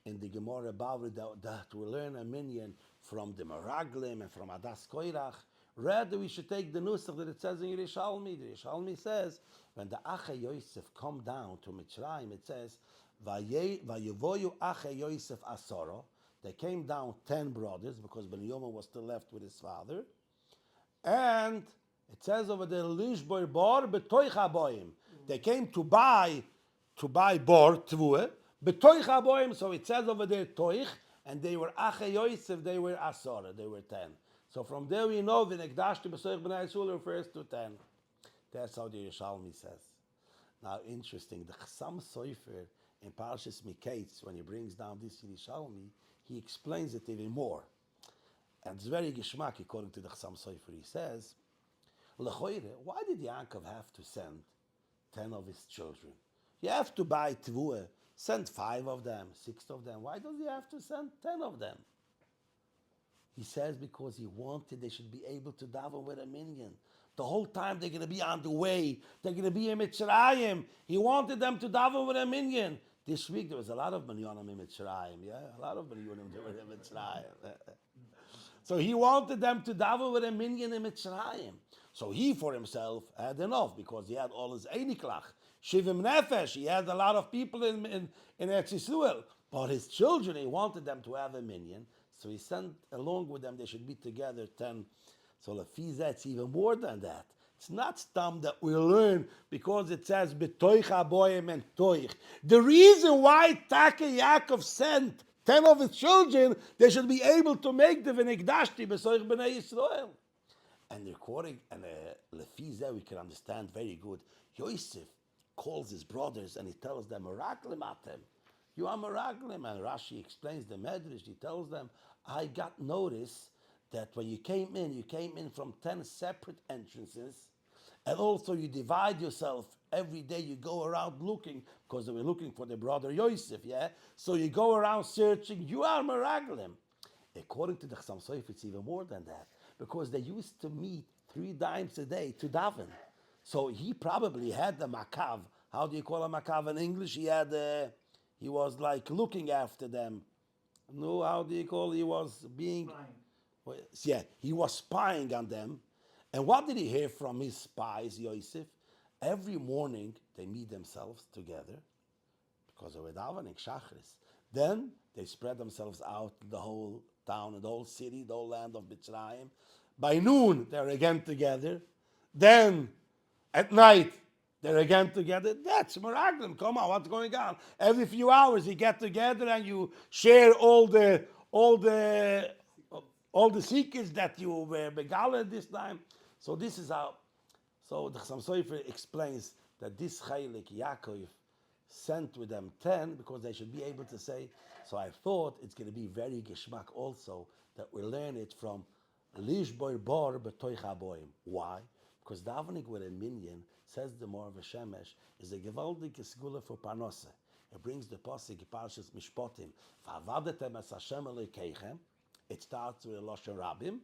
Speaker 1: in the Gemara Bavli, that we learn a minyan from the Meraglim and from Adas Koirach. Rather, we should take the nusach that it says in Yerushalmi. The Yerushalmi says, when the Ache Yosef come down to Mitzrayim, it says, Vayevoyu Ache Yosef Asoro. They came down 10 brothers, because Binyamin was still left with his father. And it says over there, Lishboy Bor Betoich Aboim. They came to buy Bor, Tvue, Betoich Aboim. So it says over there, Toich, and they were Ache Yosef, they were Asora, they were 10. So from there we know the Nekdashti B'Soich B'nai Yisrael refers to 10. That's how the Yerushalmi says. Now interesting, the Chassam Sofer in Parshas Miketz, when he brings down this Yerushalmi, he explains it even more. And it's very geschmack according to the Chassam Sofer. He says, L'choire, why did Yaakov have to send 10 of his children? You have to buy Tvua, send 5 of them, 6 of them. Why does he have to send 10 of them? He says because he wanted they should be able to daven with a minyan. The whole time they're going to be on the way. They're going to be in Mitzrayim. He wanted them to daven with a minyan. This week there was a lot of minyanim in Mitzrayim. Yeah, a lot of minyanim in Mitzrayim. So he wanted them to daven with a minyan in Mitzrayim. So he for himself had enough because he had all his einiklach. Shivim nefesh, he had a lot of people in Eretz Yisrael. But his children, he wanted them to have a minyan. So he sent along with them, they should be together 10. So Lafizah, it's even more than that. It's not stam that we learn because it says betoich aboyim and toich. The reason why Take Yaakov sent 10 of his children, they should be able to make the v'nigdashti b'soich b'nei Yisrael. And according, and lefi zeh we can understand very good. Yosef calls his brothers and he tells them, Meraglim atem. You are Meraglim. And Rashi explains the Midrash. He tells them, I got notice that when you came in from 10 separate entrances, and also you divide yourself. Every day you go around looking, because they were looking for their brother Yosef, yeah? So you go around searching, you are Meraglim. According to the Chassam Sofer, it's even more than that, because they used to meet 3 times a day to daven. So he probably had the makav. How do you call a makav in English? He was like looking after them. No, how do you call it? He was being... Well, yeah, he was spying on them. And what did he hear from his spies, Yosef? Every morning they meet themselves together because they were davening, Shachris. Then they spread themselves out the whole town, the whole city, the whole land of Mitzrayim. By noon, they're again together. Then, at night, they're again together. That's Meraglim. Come on, what's going on? Every few hours, you get together and you share all the secrets that you were begaled this time. So this is how. So the Chassam Sofer explains that this Chaylik Yaakov sent with them 10 because they should be able to say. So I thought it's going to be very geschmack also that we learn it from Lish Boy Bor B'Toich Aboim. Why? Because davening with a minyan, says the Mor V'Shemesh, is a gewaldige segula for Parnose. It brings the pasuk Parshat Mishpotim. V'avadetem es Hashem Elokeichem. It starts with a Loshen Rabim.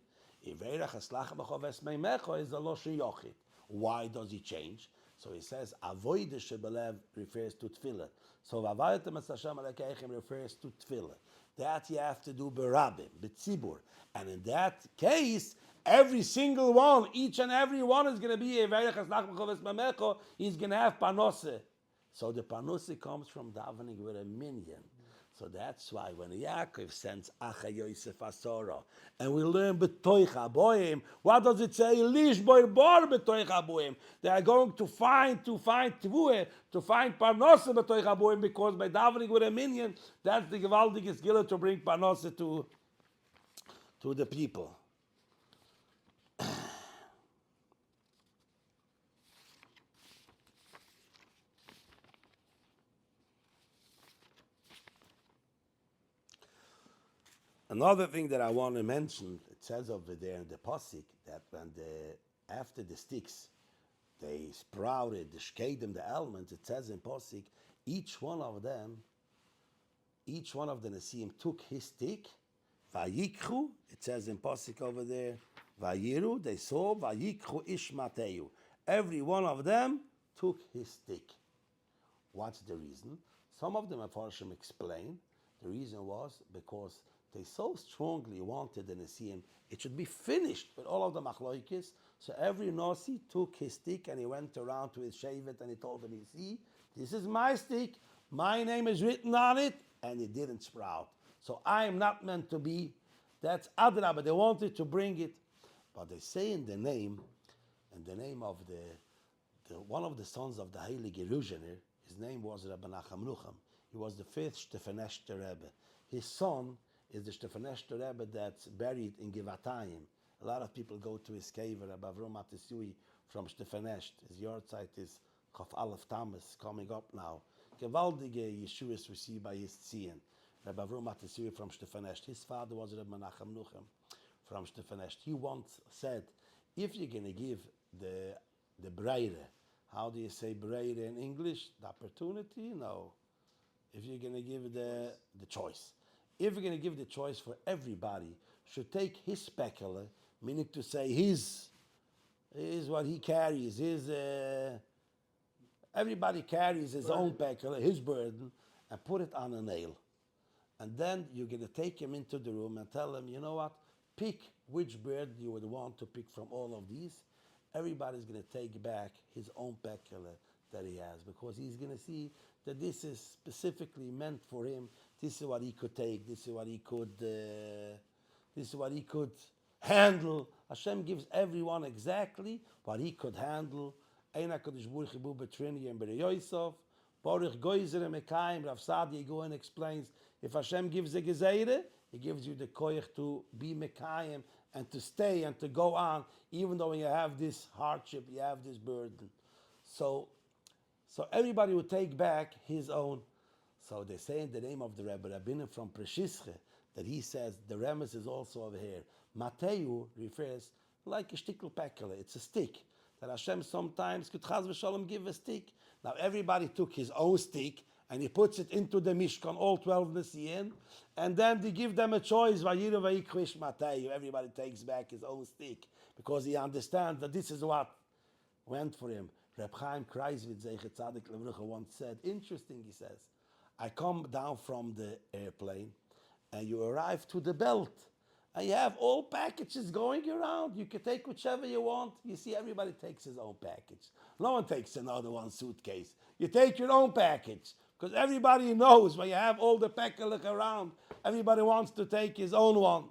Speaker 1: Iverach eslach b'choves meimecho is a Loshen Yochid. Why does he change? So he says avoid shebelev refers to tefillah. So v'avadetem es Hashem Elokeichem refers to tefillah. That you have to do berabim, b'tzibur. And in that case, every single one, each and every one is going to be a he's going to have panose. So the panose comes from davening with a minyan. So that's why when Yaakov sends Acha Yosef Asora, and we learn betoich aboim, what does it say? Lish boy bar betoich aboim. They are going to find tvue, to find panose betoich aboim, because by davening with a minyan, that's the gewaldige skill to bring panose to the people. Another thing that I want to mention, it says over there in the pasuk that when after the sticks they sprouted, the shkedim, the elements, it says in pasuk, each one of the Nesiim took his stick, vayikchu, it says in pasuk over there, vayiru, they saw, vayikchu ish mateu. Every one of them took his stick. What's the reason? Some of them, Hashem explain, the reason was because they so strongly wanted the Nesiim, it should be finished with all of the machloikis. So every Nasi took his stick and he went around to his shevet and he told them, you see, this is my stick, my name is written on it, and it didn't sprout. So I am not meant to be, that's Adra, but they wanted to bring it. But they say in the name of the one of the sons of the Heilige Yerushalayim, his name was Rabbi Nachum Nucham. He was the 5th Stefaneshter Rebbe. His son is the Stefaneshter Rebbe that's buried in Givatayim. A lot of people go to his cave, Rabbi Avrom Matisui from Stefanesht. His yahrzeit is Chof Aleph Tammuz, coming up now. Gewaldige Yeshuas received by his Tzion. Rabbi Avrom Matisui from Stefanesht. His father was Rabbi Nachum Nucham from Stefanesht. He once said, if you're going to give the breire, how do you say breire in English? The opportunity? No. If you're going to give the choice. If you're going to give the choice for everybody, should take his specular, meaning to say his what he carries, everybody carries his own specular, his burden, and put it on a nail. And then you're going to take him into the room and tell him, you know what, pick which burden you would want to pick from all of these. Everybody's going to take back his own specular that he has, because he's going to see that this is specifically meant for him. This is what he could take. This is what he could handle. Hashem gives everyone exactly what he could handle. Ein HaKadosh Baruch Hu b'Trini and b'Yosef. Baruch Goizer Mekayim. Rav Sadi Goen explains, if Hashem gives a Gezeire, he gives you the koach to be Mekayim and to stay and to go on, even though you have this hardship, you have this burden. So everybody will take back his own. So they say in the name of the Rebbe Rabbeinu from Preshische that he says the remes is also over here. Mateu refers like a shtickle pekele. It's a stick that Hashem sometimes could chaz v'shalom give a stick. Now everybody took his own stick and he puts it into the Mishkan, all 12 Nesiyin, and then they give them a choice. Vayiru vayikvish Mateu. Everybody takes back his own stick because he understands that this is what went for him. Reb Chaim Kreiswitz Zeichet Tzadik Levrucha once said, interesting, he says, I come down from the airplane and you arrive to the belt and you have all packages going around. You can take whichever you want. You see, everybody takes his own package. No one takes another one suitcase. You take your own package because everybody knows when you have all the package around, everybody wants to take his own one.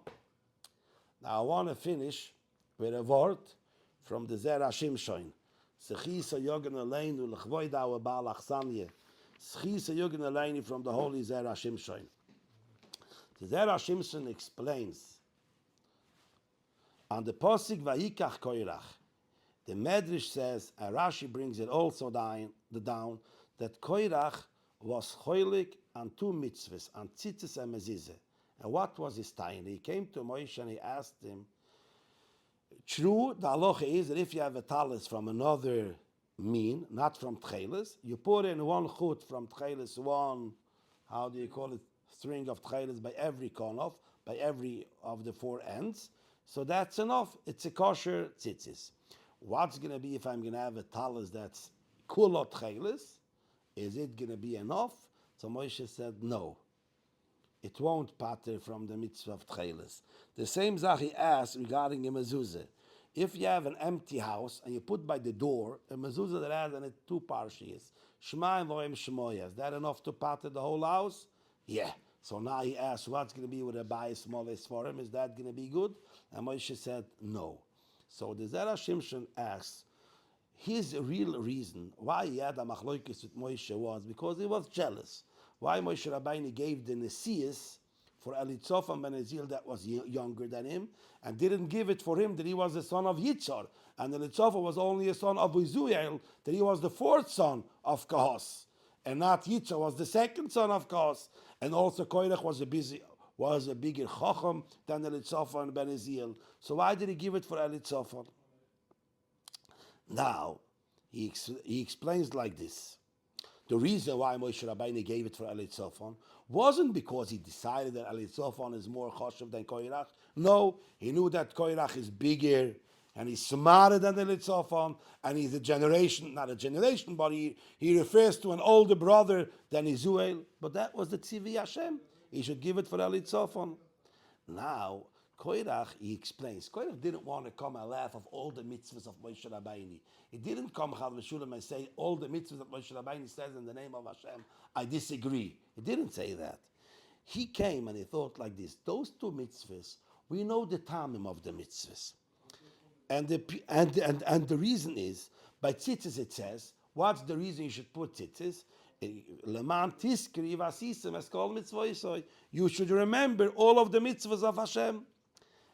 Speaker 1: Now I want to finish with a word from the Zera Shimshon. Schisa Yogan Aleinu Lkovod our Baal Achsanye. Schisa Yogan Aleinu from the holy Zera Shimshon. The Zera Shimshon explains on the Posik Vayikach Korach. The Midrash says, and Rashi brings it also down that Korach was choilik on two mitzvahs, on tzitzis and mezizah. And what was his time? He came to Moshe and he asked him, true, the halacha is that if you have a talis from another mean, not from tchelis, you put in one chut from tchelis, one, how do you call it, string of tchelis by every konof, by every of the four ends. So that's enough. It's a kosher tzitzis. What's going to be if I'm going to have a talis that's kulot tchelis? Is it going to be enough? So Moshe said, no. It won't pater from the mitzvah of tchelis. The same zach he asked regarding a mezuzah. If you have an empty house and you put by the door a mezuzah that has in it two parshias, Shema and Loim Shemoya, is that enough to pater the whole house? Yeah. So now he asked, what's going to be with a bayis smoles for him? Is that going to be good? And Moshe said, no. So the Zera Shimshon asks, his real reason why he had a machloikis with Moshe was because he was jealous. Why Moshe Rabbeinu gave the Nesias for Elitzophan ben Ezil that was younger than him, and didn't give it for him that he was the son of Yitzhar, and Elitzophan was only a son of Uzuel, that he was the fourth son of Koach, and not Yitzhar was the second son of Koach, and also Korach was a bigger chacham than Elitzophan ben Ezil. So why did he give it for Elitzophan? Now he explains like this. The reason why Moshe Rabbeinu gave it for Elitzophan wasn't because he decided that Elitzophan is more chashuv than Korach. No, he knew that Korach is bigger and he's smarter than Elitzophan, and he's a generation, not a generation, but he refers to an older brother than Izuel. But that was the Tzivi Hashem. He should give it for Elitzophan. Now, Korach, he explains, Korach didn't want to come and laugh of all the mitzvahs of Moshe Rabbeinu. He didn't come Chal V'Shulam and say all the mitzvahs that Moshe Rabbeinu says in the name of Hashem, I disagree. He didn't say that. He came and he thought like this, those two mitzvahs, we know the tamim of the mitzvahs. And the reason is, by tzitzis it says, what's the reason you should put tzitzis? You should remember all of the mitzvahs of Hashem.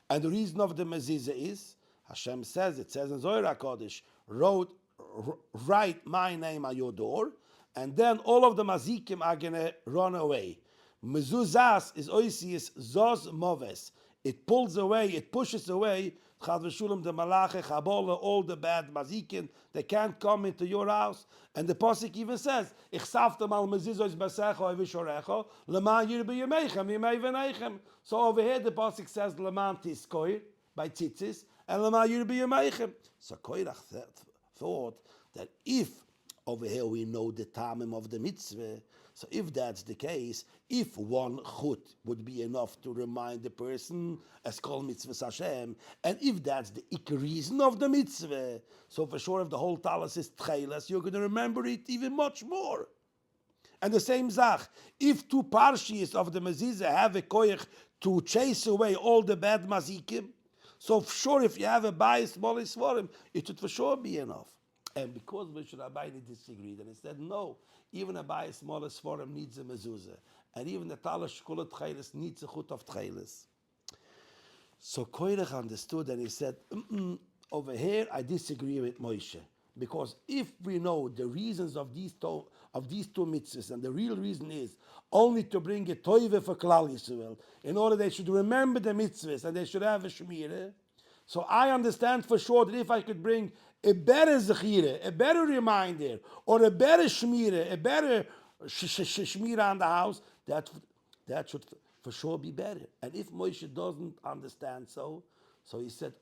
Speaker 1: And the reason of the mezuzah is, Hashem says, it says in Zohar HaKodesh, write my name on your door, and then all of the mazikim are going to run away. Mezuzas is oisius zos moves. It pulls away, it pushes away, Chad v'shulam the malache, chabola, all the bad mazikim, they can't come into your house. And the Pasuk even says, Ich saftem al mezuzos basecho evishorecho, leman yirbe yemeichem, yemei v'neichem. So over here the Pasuk says, leman tiskoir, by tzitzis, and leman yirbe yemeichem. So Korach thought that if over here we know the tamim of the mitzvah, so if that's the case, if one chut would be enough to remind the person as kol mitzvah Hashem, and if that's the reason of the mitzvah, so for sure if the whole talis is tchelas, you're going to remember it even much more. And the same zach, if two parshiyas of the mezuzah have a koach to chase away all the bad mazikim, So for sure, if you have a bias molis for him, it should for sure be enough. And because Moshe Rabbeinu disagreed, and he said, no, even a bias molis for him needs a mezuzah. And even the Talash Shkulat Tchelis needs a chut of Tchelis. So Korach understood and he said, over here I disagree with Moshe. Because if we know the reasons of these two mitzvahs, and the real reason is only to bring a toive for Klal Yisrael, in order they should remember the mitzvahs and they should have a shmirah. So I understand for sure that if I could bring a better zechira, a better reminder, or a better shmirah, a better shmirah on the house, that should for sure be better. And if Moshe doesn't understand so he said,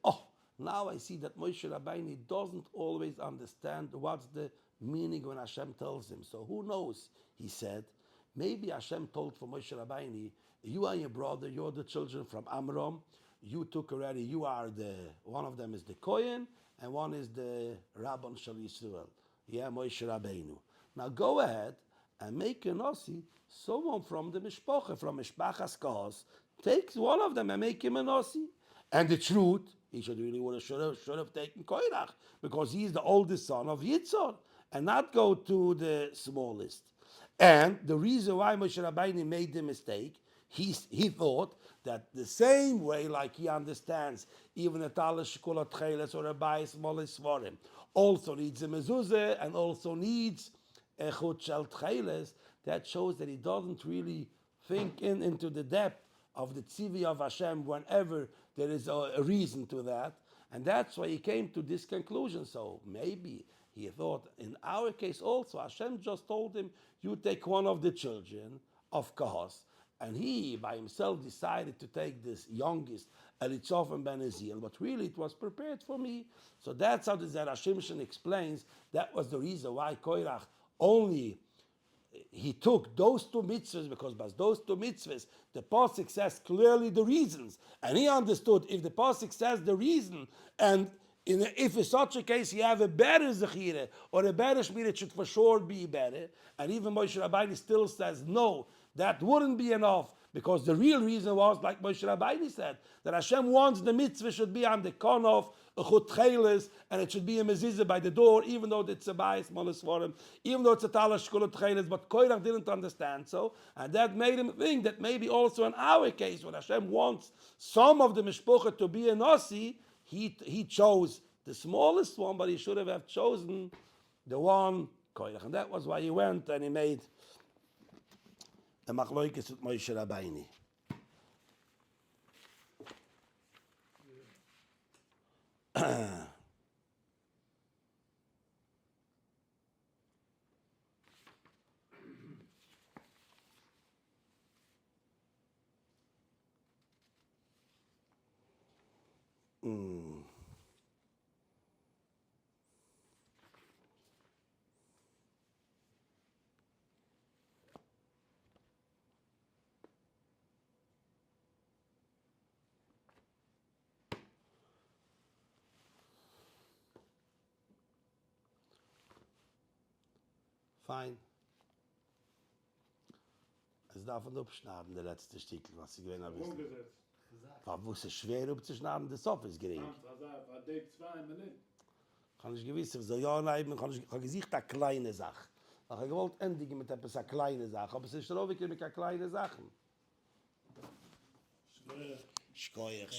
Speaker 1: now I see that Moshe Rabbeinu doesn't always understand what's the meaning when Hashem tells him. So who knows, he said, maybe Hashem told for Moshe Rabbeinu, you and your brother, you're the children from Amram, you took already, you are one of them is the Kohen, and one is the Rabban Shal Yisrael. Yeah, Moshe Rabbeinu. Now go ahead and make a Nasi, someone from the Mishpacha, from Mishpachas Koach, takes one of them and make him a Nasi. And the truth, he should have taken Korach, because he is the oldest son of Yitzhar, and not go to the smallest. And the reason why Moshe Rabbeinu made the mistake, he thought that the same way, like he understands, even a Talash Shkulat Tcheles or a Bayis Molis for him, also needs a mezuzah and also needs a Chut Shel Tcheles, that shows that he doesn't really think into the depth of the tzivi of Hashem whenever there is a reason to that. And that's why he came to this conclusion. So maybe he thought, in our case also, Hashem just told him, you take one of the children of Koach. And he, by himself, decided to take this youngest, Elitzoph ben Eziel, but really it was prepared for me. So that's how the Zera Shimshon explains, that was the reason why Korach only, he took those two mitzvahs, because by those two mitzvahs, the Pasuk says clearly the reasons. And he understood, if the Pasuk says the reason, and if in such a case you have a better zechira, or a better shmir, it should for sure be better. And even Moshe Rabbeinu still says, no, that wouldn't be enough, because the real reason was, like Moshe Rabbeinu said, that Hashem wants the mitzvah should be on the konof, a chut cheles, and it should be a mezuzah by the door, even though it's a bias molis for him, even though it's a talash shkulat cheles, but Korach didn't understand so, and that made him think that maybe also in our case, when Hashem wants some of the mishpucha to be a nasi, he chose the smallest one, but he should have chosen the one Korach, and that was why he went and he made the machloikes with Moshe Rabbeinu. Fine. Es darf man abschneiden, der letzte Stück, was ich gewinne habe. Aber wo es schwer abzuschneiden, das Sof ist gering. Kann ich gewiss, so ja, nein, kann ich gesicht eine kleine Sache. Ich habe gewollt endigen mit etwas eine kleine Sache, aber es ist schon wirklich mit einer kleinen Sache. Schkoyach.